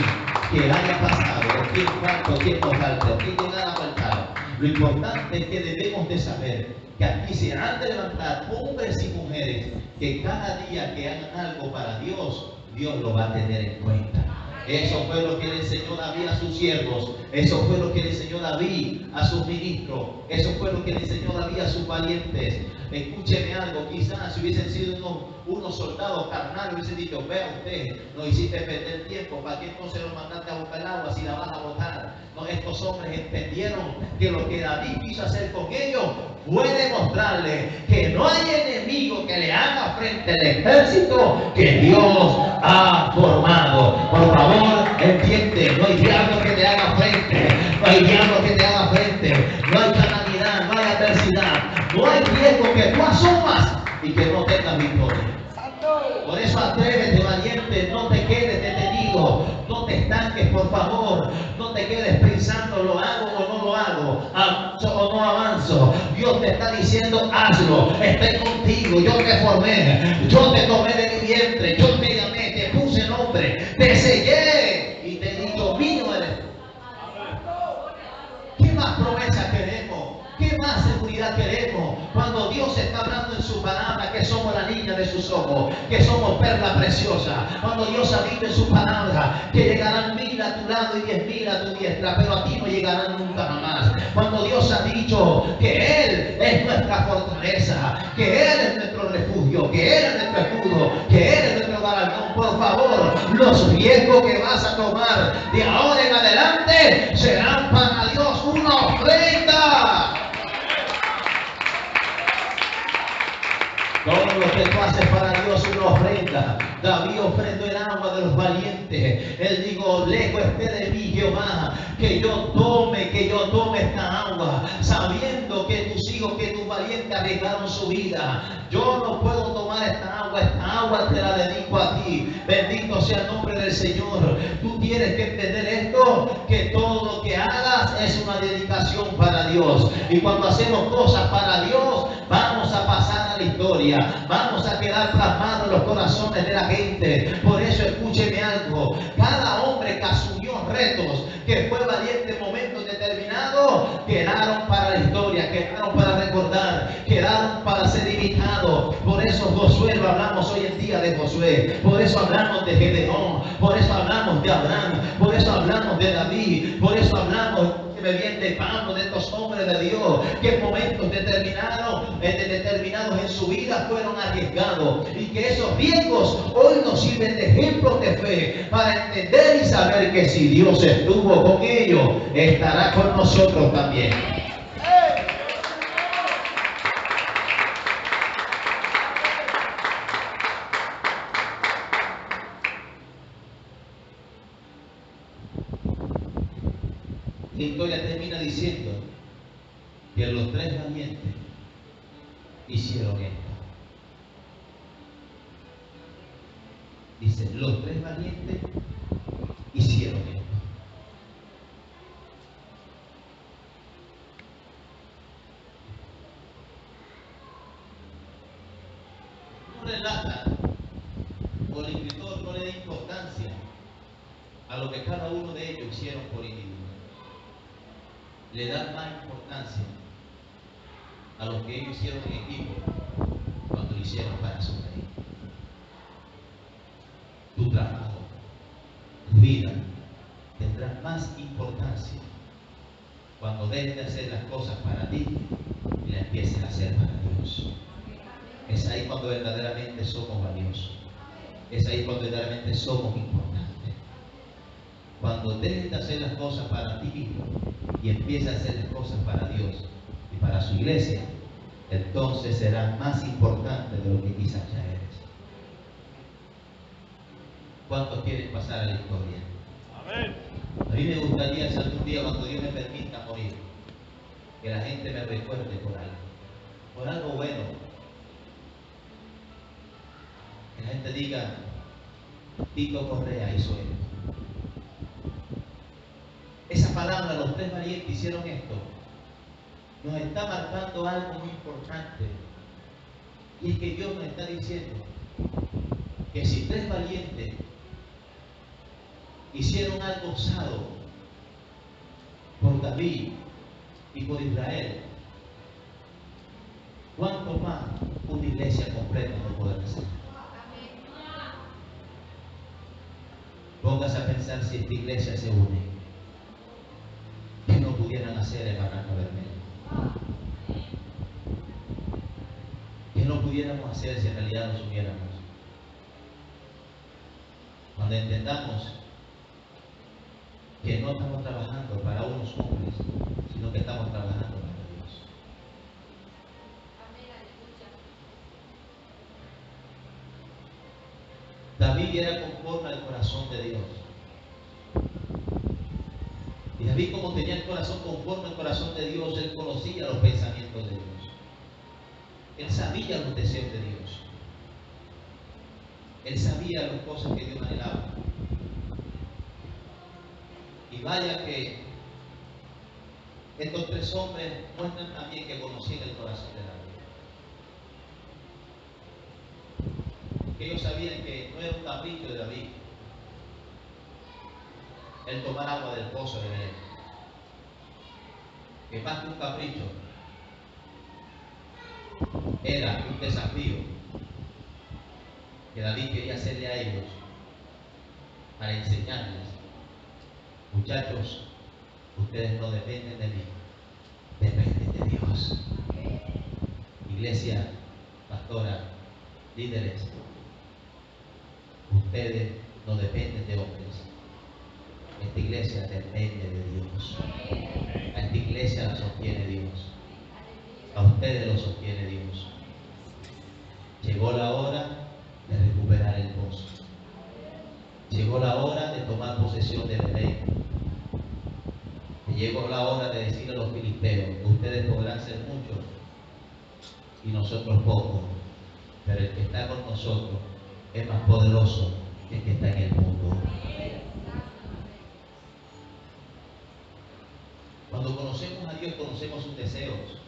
que haya pasado, o quién falta, o quién no falta, o quién llegara a faltar. Lo importante es que debemos de saber que aquí se han de levantar hombres y mujeres que cada día que hagan algo para Dios, Dios lo va a tener en cuenta. Eso fue lo que le enseñó David a sus siervos. Eso fue lo que le enseñó David a sus ministros. Eso fue lo que le enseñó David a sus valientes. Escúcheme algo, quizás si hubiesen sido unos soldados carnales, hubiesen dicho: vea usted, nos hiciste perder tiempo, ¿para qué entonces lo mandaste a buscar el agua si la vas a botar? No, estos hombres entendieron que lo que David quiso hacer con ellos fue demostrarle que no hay enemigo que le haga frente al ejército que Dios ha formado. Por favor, entiende, no hay diablo que te haga frente, no hay diablo que te haga frente, no hay calamidad, no hay adversidad, no hay riesgo que tú asumas y que no tengas victoria. Por eso atrévete, valiente, no te quedes detenido, no te estanques, por favor, no te quedes pensando: lo hago o no lo hago, avanzo o no avanzo. Dios te está diciendo: hazlo, estoy contigo, yo te formé, yo te tomé de mi vientre, yo te llamé, te puse nombre, te sellé y te di dominio eres. ¿Qué más promesa queremos? ¿Qué más seguridad queremos? Cuando Dios Dios está hablando en su palabra que somos la niña de sus ojos, que somos perla preciosa. Cuando Dios ha dicho en su palabra que llegarán 1000 a tu lado y 10.000 a tu diestra, pero a ti no llegarán nunca jamás. Cuando Dios ha dicho que Él es nuestra fortaleza, que Él es nuestro refugio, que Él es nuestro escudo, que Él es nuestro galardón, por favor, los riesgos que vas a tomar de ahora en adelante serán para Dios una ofrenda. Todo lo que tú haces para Dios es una ofrenda. David ofrendó el agua de los valientes. Él dijo, lejos esté de mí, Jehová, que yo tome esta agua, sabiendo que tus hijos, que tus valientes arriesgaron su vida. Yo no puedo tomar esta agua te la dedico a ti. Bendito sea el nombre del Señor. Tú tienes que entender esto, que todo lo que hagas es una dedicación para Dios. Y cuando hacemos cosas para Dios, vamos a pasar a la historia, vamos a quedar plasmados en los corazones de la gente. Por eso escúcheme algo, cada hombre que asumió retos, que fue valiente en momentos determinados, quedaron para la historia, quedaron para recordar, quedaron para ser imitados. Por eso Josué, lo hablamos hoy en día de Josué, por eso hablamos de Gedeón, por eso hablamos de Abraham, por eso hablamos de David, por eso hablamos de Pablo, de estos hombres de Dios, que en momentos determinados en su vida fueron arriesgados, y que esos riesgos hoy nos sirven de ejemplos de fe para entender y saber que si Dios estuvo con ellos, estará con nosotros también. La historia termina diciendo que los 3 valientes hicieron esto. Dice, los 3 valientes hicieron esto. No relata, o el escritor no le da importancia a lo que cada uno de ellos hicieron por individuo. Le dan más importancia a lo que ellos hicieron en equipo cuando lo hicieron para su rey. Tu trabajo, tu vida tendrá más importancia cuando dejes de hacer las cosas para ti y las empieces a hacer para Dios. Es ahí cuando verdaderamente somos valiosos. Es ahí cuando verdaderamente somos importantes. Cuando dejes de hacer las cosas para ti mismo y empieces a hacer las cosas para Dios y para su iglesia, entonces serás más importante de lo que quizás ya eres. ¿Cuántos quieren pasar a la historia? Amén. A mí me gustaría si algún día, cuando Dios me permita morir, que la gente me recuerde por algo bueno. Que la gente diga, Tito Correa hizo esto. Esa palabra, los 3 valientes hicieron esto, nos está marcando algo muy importante. Y es que Dios nos está diciendo que si 3 valientes hicieron algo osado por David y por Israel, ¿cuánto más una iglesia completa no puede hacer? Póngase a pensar si esta iglesia se une, que no pudieran hacer el Barranca Bermeja, que no pudiéramos hacer si en realidad nos uniéramos. Cuando entendamos que no estamos trabajando para unos hombres, sino que estamos trabajando para Dios. David era conforme al corazón de Dios. Y David, como tenía el corazón conforme al corazón de Dios, él conocía los pensamientos de Dios. Él sabía los deseos de Dios. Él sabía las cosas que Dios anhelaba. Y vaya que estos 3 hombres muestran también que conocían el corazón de David. Que ellos sabían que no era un capricho de David el tomar agua del pozo de Belén. Que más que un capricho, era un desafío que David quería hacerle a ellos para enseñarles: muchachos, ustedes no dependen de mí, dependen de Dios. Iglesia, pastora, líderes, ustedes no dependen de hombres. Esta iglesia depende de Dios. A esta iglesia la sostiene Dios. A ustedes lo sostiene Dios. Llegó la hora de recuperar el pozo. Llegó la hora de tomar posesión del reino. Llegó la hora de decirle a los filisteos: ustedes podrán ser muchos y nosotros pocos, pero el que está con nosotros es más poderoso que el que está en el mundo. Cuando conocemos a Dios, conocemos sus deseos.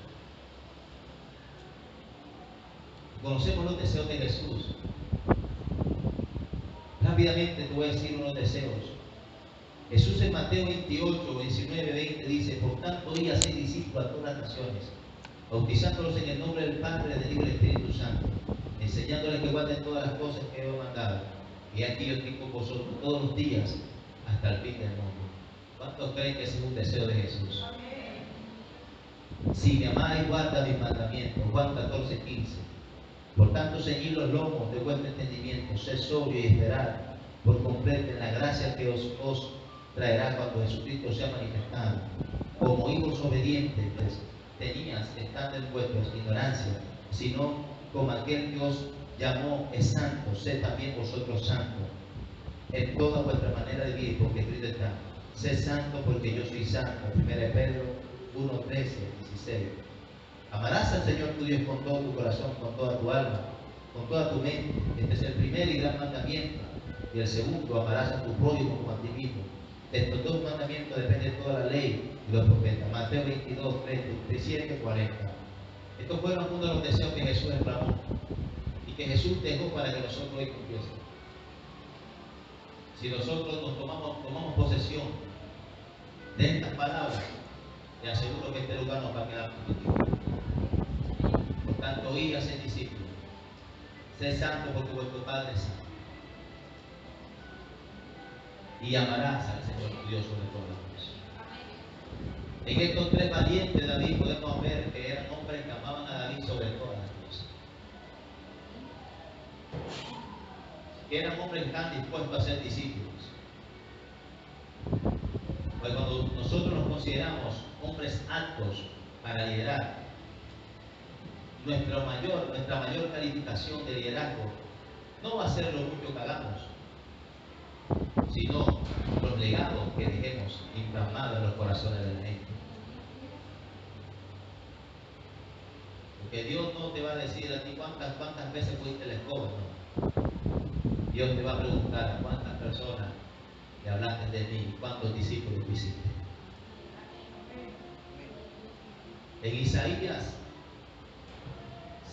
Conocemos los deseos de Jesús. Rápidamente te voy a decir unos deseos. Jesús en Mateo 28, 19, 20 dice: por tanto, id y haced discípulos a todas las naciones, bautizándolos en el nombre del Padre, del Hijo y del Espíritu Santo, enseñándoles que guarden todas las cosas que he mandado. Y aquí yo estoy con vosotros todos los días hasta el fin del mundo. ¿Cuántos creen que ese es un deseo de Jesús? Si me amáis, guarda mis mandamientos. Juan 14, 15. Por tanto, ceñid los lomos de vuestro entendimiento, sed sobrio y esperad por completo en la gracia que os traerá cuando Jesucristo sea manifestado. Como hijos obedientes, pues, tenías estando en vuestra ignorancia, sino como aquel que os llamó es santo, sed también vosotros santos en toda vuestra manera de vivir, porque Cristo está: sed santo porque yo soy santo. 1 Pedro 1, 13, 16. Amarás al Señor tu Dios con todo tu corazón, con toda tu alma, con toda tu mente. Este es el primer y gran mandamiento. Y el segundo: amarás a tu prójimo como a ti mismo. De estos dos mandamientos depende toda la ley y los profetas. Mateo 22, 37, 40. Estos fueron uno de los deseos que Jesús exclamó y que Jesús dejó para que nosotros hoy cumpliésemos. Si nosotros nos tomamos posesión de estas palabras, te aseguro que este lugar nos va a quedar positivo. Por tanto, id a ser discípulos. Sed santo porque vuestro Padre es santo. Y amarás al Señor tu Dios sobre todas las cosas. En estos tres valientes de David podemos ver que eran hombres que amaban a David sobre todas las cosas. Que eran hombres que están dispuestos a ser discípulos. Pues cuando nosotros nos consideramos hombres aptos para liderar, nuestra mayor calificación de liderazgo no va a ser lo mucho que hagamos, sino los legados que dejemos impregnados en los corazones de la gente. Porque Dios no te va a decir a ti cuántas veces fuiste la escoba, no. Dios te va a preguntar a cuántas personas le hablaste de mí y cuántos discípulos hiciste. En Isaías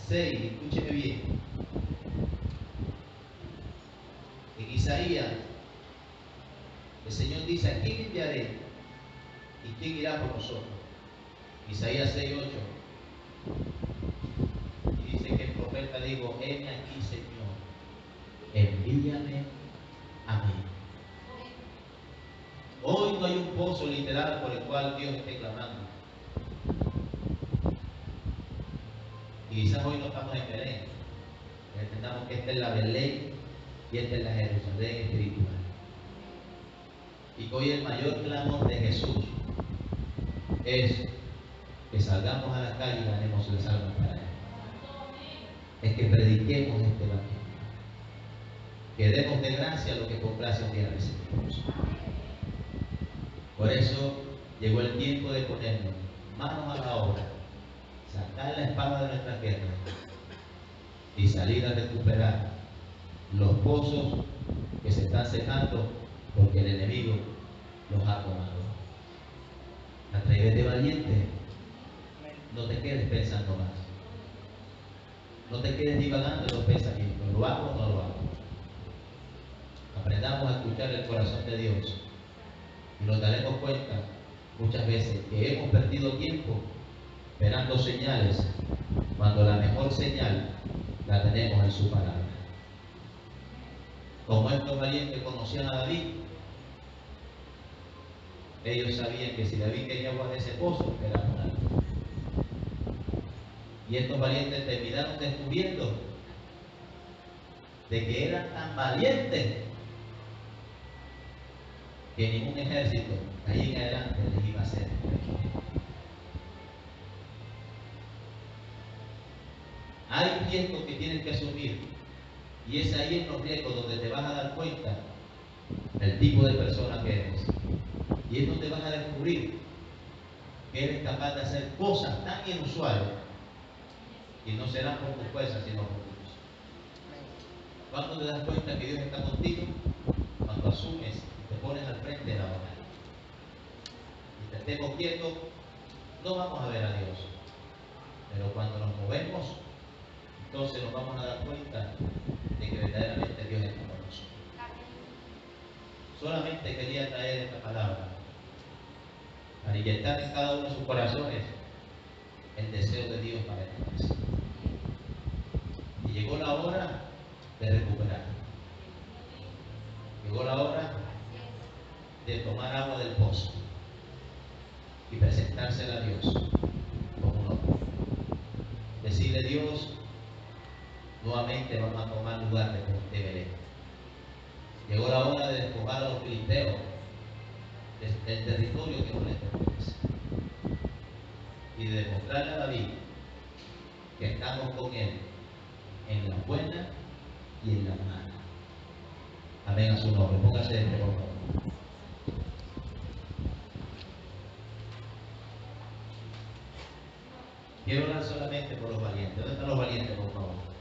6, escúcheme bien. En Isaías, el Señor dice: ¿a quién enviaré y quién irá por nosotros? Isaías 6, 8. Y dice que el profeta dijo: heme aquí, Señor, envíame a mí. Hoy no hay un pozo literal por el cual Dios esté clamando. Y quizás hoy no estamos en Belén. Entendamos que esta es la Belén y esta es la Jerusalén espiritual. Y que hoy el mayor clamor de Jesús es que salgamos a la calle y ganemos las almas para Él. Es que prediquemos este evangelio. Que demos de gracia lo que por gracia un día recibimos. Por eso llegó el tiempo de ponernos manos a la obra, sacar la espada de nuestra guerra y salir a recuperar los pozos que se están secando porque el enemigo los ha tomado. Atrévete, valiente. No te quedes pensando más. No te quedes divagando en los pensamientos. ¿Lo hago o no lo hago? Aprendamos a escuchar el corazón de Dios y nos daremos cuenta muchas veces que hemos perdido tiempo esperando señales cuando la mejor señal la tenemos en su palabra. Como estos valientes conocían a David, ellos sabían que si David quería agua de ese pozo, era por algo. Y estos valientes terminaron descubriendo de que eran tan valientes que ningún ejército de ahí en adelante les iba a hacer. Hay riesgos que tienes que asumir, y es ahí en los riesgos donde te vas a dar cuenta del tipo de persona que eres, y es donde vas a descubrir que eres capaz de hacer cosas tan inusuales, y no serán por tu fuerza sino por Dios. ¿Cuándo te das cuenta que Dios está contigo? Cuando asumes y te pones al frente de la batalla. Y te estemos quietos, no vamos a ver a Dios, pero cuando nos movemos, entonces nos vamos a dar cuenta de que verdaderamente Dios está con nosotros. Solamente quería traer esta palabra para inyectar en cada uno de sus corazones el deseo de Dios para esta casa. Y llegó la hora de recuperar. Llegó la hora de tomar agua del pozo y presentársela a Dios como un hombre. Decirle: Dios, nuevamente vamos a tomar lugar de Belén. Llegó la hora de despojar a los filisteos del territorio que no les pertenece, y de demostrarle a David que estamos con él en la buena y en la mala. Amén a su nombre. Póngase de pie, por favor. Quiero hablar solamente por los valientes. ¿Dónde están los valientes, por favor?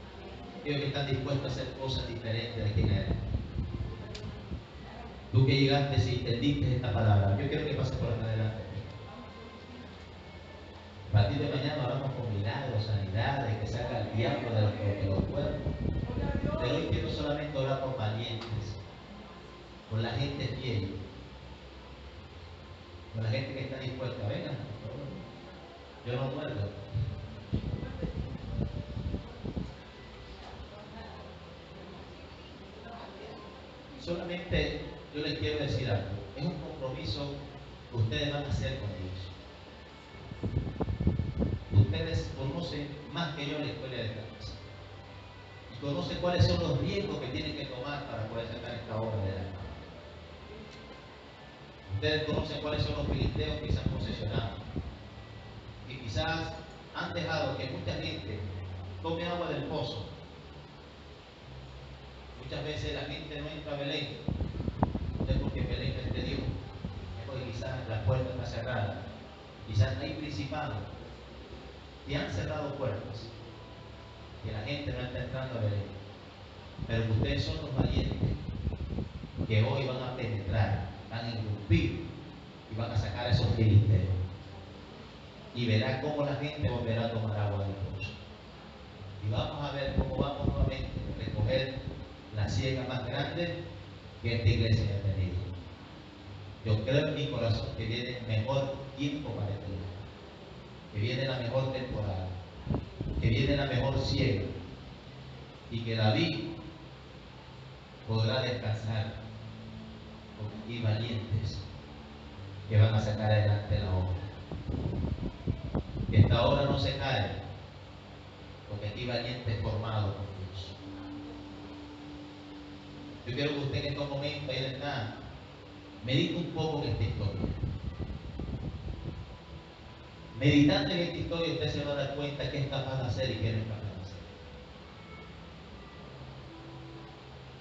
Aquellos que están dispuestos a hacer cosas diferentes de quien eres. Tú que llegaste y entendiste esta palabra, yo quiero que pases por acá adelante. A partir de mañana hablamos con milagros, sanidades, que saca el diablo de los cuerpos. Pero hoy quiero solamente orar por valientes, por la gente fiel, por la gente que está dispuesta. Venga, yo no muerdo. Solamente yo les quiero decir algo. Es un compromiso que ustedes van a hacer con Dios. Ustedes conocen más que yo la historia de esta casa. Y conocen cuáles son los riesgos que tienen que tomar para poder sacar esta obra de la mano. Ustedes conocen cuáles son los filisteos que se han posesionado. Y quizás han dejado que mucha gente tome agua del pozo. Muchas veces la gente no entra a Belén, no es porque Belén no es de Dios, es porque quizás la puerta está cerrada, quizás hay principados que han cerrado puertas, que la gente no está entrando a Belén, pero que ustedes son los valientes que hoy van a penetrar, van a irrumpir y van a sacar a esos filisteos, y verá cómo la gente volverá a tomar agua del pozo. Y vamos a ver cómo vamos nuevamente a recoger la siega más grande que esta iglesia ha tenido. Yo creo en mi corazón que viene el mejor tiempo para este lugar, que viene la mejor temporada, que viene la mejor siega, y que David podrá descansar con aquí valientes que van a sacar adelante la obra. Que esta obra no se cae, porque aquí valientes formados por Dios. Yo quiero que usted en estos momentos, ahí está, medite un poco en esta historia. Meditando en esta historia, usted se va a dar cuenta qué es capaz de hacer y qué no es capaz de hacer.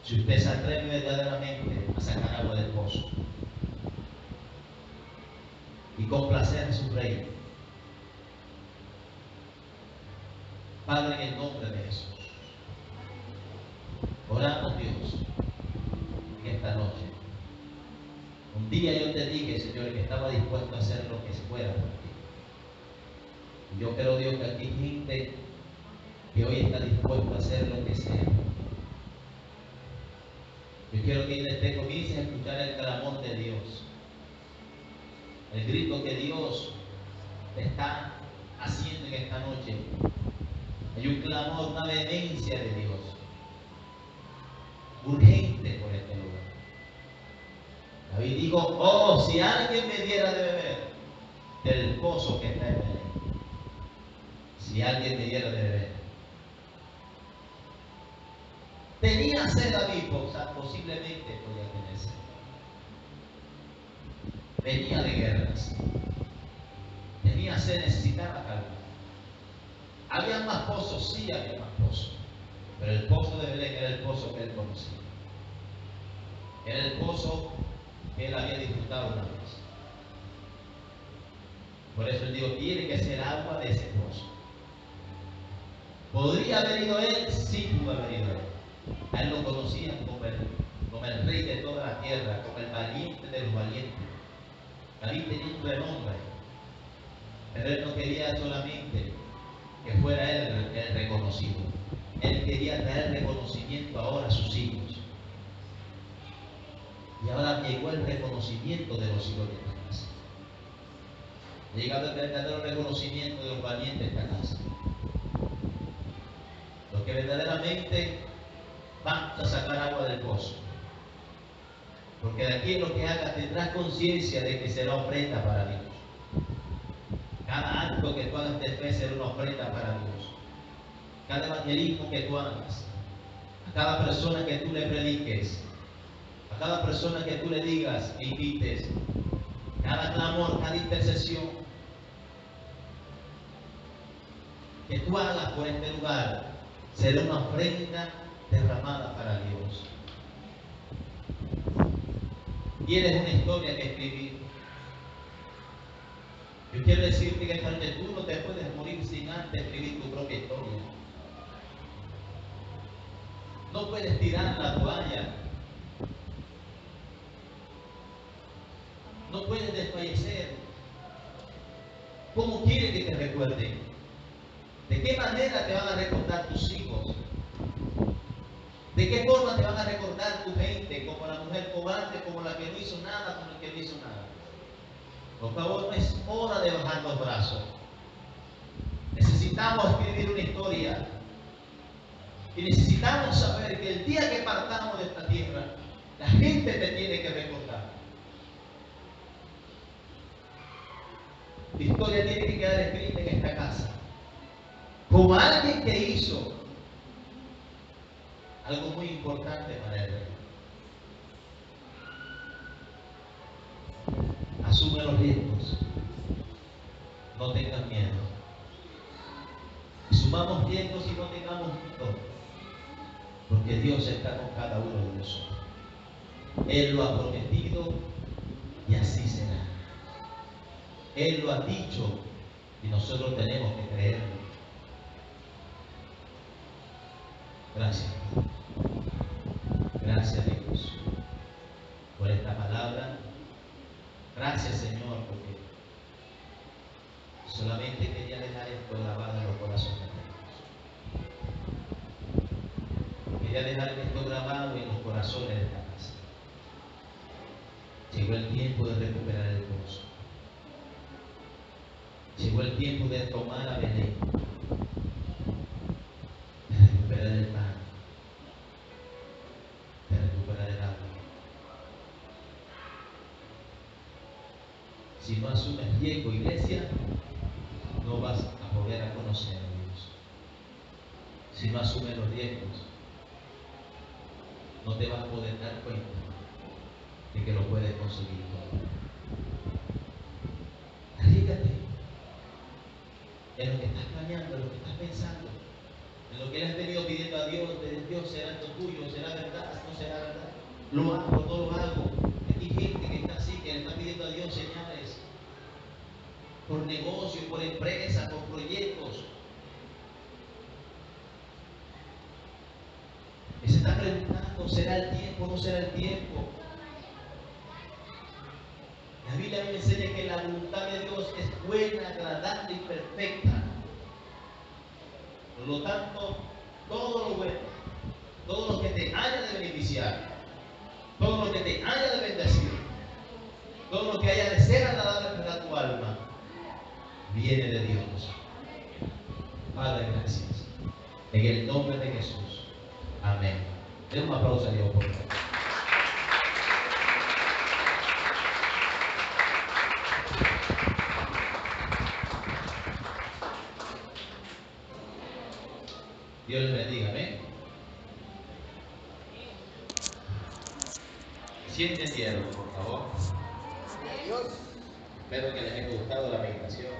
Si usted se atreve verdaderamente a sacar agua del pozo y complacer a su rey, Padre, en el nombre de Jesús, oramos, Dios, en esta noche. Un día yo te dije, Señor, que estaba dispuesto a hacer lo que fuera por ti. Y yo creo, Dios, que aquí hay gente que hoy está dispuesto a hacer lo que sea. Yo quiero que te comiences a escuchar el clamor de Dios, el grito que Dios te está haciendo en esta noche, Hay un clamor, una vehemencia de Dios, urgente por este lugar. David dijo, oh, si alguien me diera de beber del pozo que está en Belén. Si alguien me diera de beber. Tenía sed David, posiblemente podía tener sed. Venía de guerras. Tenía sed, necesitaba calma. Había más pozos, sí había más pozos. Pero el pozo de Belén era el pozo que él conocía. Era el pozo que él había disfrutado una vez. Por eso él dijo, tiene que ser agua de ese pozo. ¿Podría haber ido él? Sí pudo haber ido él. A él lo conocían como el rey de toda la tierra, como el valiente de los valientes. David tenía un renombre, pero él no quería solamente que fuera él el reconocido. Él quería traer reconocimiento ahora a sus hijos. Y ahora llegó el reconocimiento de los hijos de esta casa. Ha llegado el verdadero reconocimiento de los valientes de esta casa. Los que verdaderamente van a sacar agua del pozo. Porque de aquí lo que hagas tendrás conciencia de que será ofrenda para Dios. Cada acto que tú hagas de fe será una ofrenda para Dios. Cada evangelismo que tú hagas, a cada persona que tú le prediques, a cada persona que tú le digas e invites, cada clamor, cada intercesión que tú hagas por este lugar será una ofrenda derramada para Dios. Tienes una historia que escribir. Yo quiero decirte que esta noche tú no te puedes morir sin antes escribir tu propia historia. No puedes tirar la toalla. No puedes desfallecer. ¿Cómo quieres que te recuerden? ¿De qué manera te van a recordar tus hijos? ¿De qué forma te van a recordar tu gente? Como la mujer cobarde, como la que no hizo nada, como el que no hizo nada. Por favor, no es hora de bajar los brazos. Necesitamos escribir una historia. Y necesitamos saber que el día que partamos de esta tierra, la gente te tiene que recordar. La historia tiene que quedar escrita en esta casa. Como alguien que hizo algo muy importante para el rey. Asume los riesgos. No tengas miedo. Sumamos riesgos y no tengamos miedo. Porque Dios está con cada uno de nosotros. Él lo ha prometido y así será. Él lo ha dicho y nosotros tenemos que creerlo. Gracias. Gracias Dios por esta palabra. Gracias Señor porque solamente quería dejar esto grabado en los corazones de Dios. Quería dejar esto grabado en los corazones de esta casa. Llegó el tiempo de recuperar el pozo. Llegó el tiempo de tomar a Belén, de recuperar el pan, de recuperar el agua. Si no asumes riesgo, iglesia, no vas a poder conocer a Dios. Si no asumes los riesgos, no te vas a poder dar cuenta de que lo puedes conseguir todo. Arriesgate en lo que estás planeando, en lo que estás pensando, en lo que le has venido pidiendo a Dios. Dios, será esto tuyo, será verdad, no será verdad. Lo hago, no lo hago. Hay gente que está así, que le está pidiendo a Dios señales por negocio, por empresa, por proyectos. Y se está preguntando, ¿será el tiempo o no será el tiempo? La Biblia me enseña que la voluntad de Dios es buena, agradable y perfecta. Por lo tanto, todo lo bueno, todo lo que te haya de beneficiar, todo lo que te haya de bendecir, todo lo que haya de ser agradable para tu alma, viene de Dios. Padre, gracias. En el nombre de Jesús. Amén. Den un aplauso a Dios, por favor. Dios les bendiga. Amén. Sienten tierra, por favor. Espero que les haya gustado la meditación.